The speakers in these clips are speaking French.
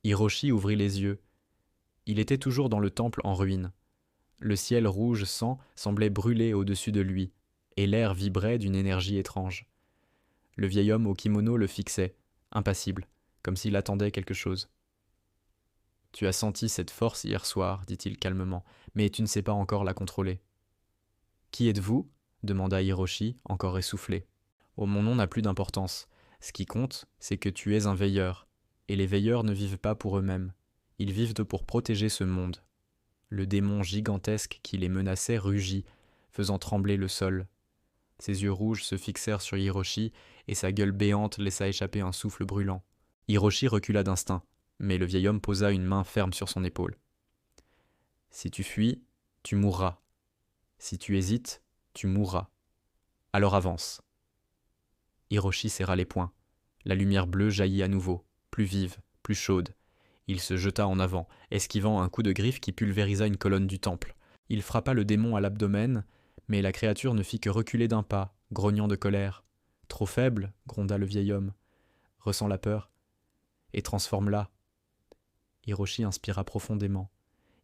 Hiroshi ouvrit les yeux. Il était toujours dans le temple en ruine. Le ciel rouge sang semblait brûler au-dessus de lui, et l'air vibrait d'une énergie étrange. Le vieil homme au kimono le fixait, impassible, comme s'il attendait quelque chose. « Tu as senti cette force hier soir, dit-il calmement, mais tu ne sais pas encore la contrôler. »« Qui êtes-vous » demanda Hiroshi, encore essoufflé. « Oh, mon nom n'a plus d'importance. Ce qui compte, c'est que tu es un veilleur, et les veilleurs ne vivent pas pour eux-mêmes. Ils vivent pour protéger ce monde. » Le démon gigantesque qui les menaçait rugit, faisant trembler le sol. Ses yeux rouges se fixèrent sur Hiroshi, et sa gueule béante laissa échapper un souffle brûlant. Hiroshi recula d'instinct, mais le vieil homme posa une main ferme sur son épaule. « Si tu fuis, tu mourras. Si tu hésites, tu mourras. Alors avance. » Hiroshi serra les poings. La lumière bleue jaillit à nouveau, plus vive, plus chaude. Il se jeta en avant, esquivant un coup de griffe qui pulvérisa une colonne du temple. Il frappa le démon à l'abdomen, mais la créature ne fit que reculer d'un pas, grognant de colère. « Trop faible » gronda le vieil homme. « Ressens la peur. Et transforme-la. » Hiroshi inspira profondément.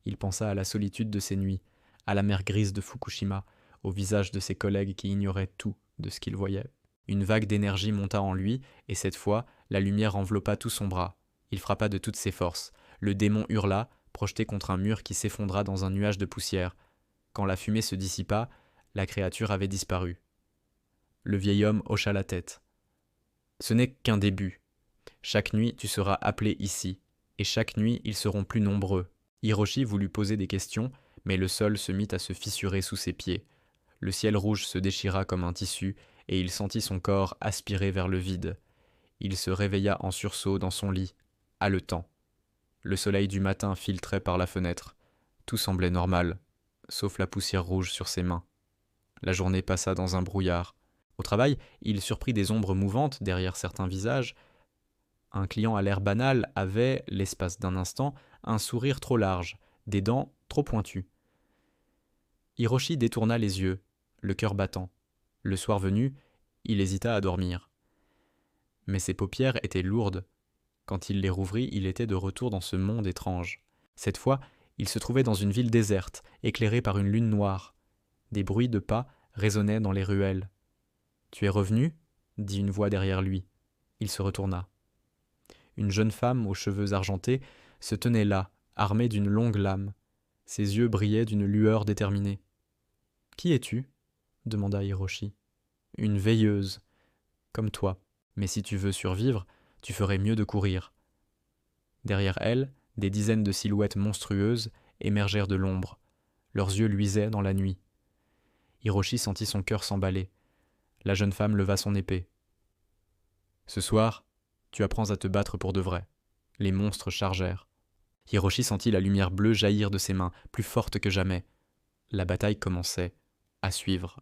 Il pensa à la solitude de ses nuits, à la mer grise de Fukushima, au visage de ses collègues qui ignoraient tout de ce qu'il voyait. Une vague d'énergie monta en lui, et cette fois, la lumière enveloppa tout son bras. Il frappa de toutes ses forces. Le démon hurla, projeté contre un mur qui s'effondra dans un nuage de poussière. Quand la fumée se dissipa, la créature avait disparu. Le vieil homme hocha la tête. « Ce n'est qu'un début. Chaque nuit, tu seras appelé ici, et chaque nuit, ils seront plus nombreux. » Hiroshi voulut poser des questions, mais le sol se mit à se fissurer sous ses pieds. Le ciel rouge se déchira comme un tissu, et il sentit son corps aspiré vers le vide. Il se réveilla en sursaut dans son lit, haletant. Le soleil du matin filtrait par la fenêtre. Tout semblait normal, sauf la poussière rouge sur ses mains. La journée passa dans un brouillard. Au travail, il surprit des ombres mouvantes derrière certains visages. Un client à l'air banal avait, l'espace d'un instant, un sourire trop large, des dents trop pointues. Hiroshi détourna les yeux, le cœur battant. Le soir venu, il hésita à dormir. Mais ses paupières étaient lourdes. Quand il les rouvrit, il était de retour dans ce monde étrange. Cette fois, il se trouvait dans une ville déserte, éclairée par une lune noire. Des bruits de pas résonnaient dans les ruelles. « Tu es revenu » dit une voix derrière lui. Il se retourna. Une jeune femme aux cheveux argentés se tenait là, armée d'une longue lame. Ses yeux brillaient d'une lueur déterminée. « Qui es-tu » demanda Hiroshi. « Une veilleuse, comme toi. Mais si tu veux survivre, tu ferais mieux de courir. » Derrière elle, des dizaines de silhouettes monstrueuses émergèrent de l'ombre. Leurs yeux luisaient dans la nuit. Hiroshi sentit son cœur s'emballer. La jeune femme leva son épée. « Ce soir, tu apprends à te battre pour de vrai. » Les monstres chargèrent. Hiroshi sentit la lumière bleue jaillir de ses mains, plus forte que jamais. La bataille commençait. À suivre.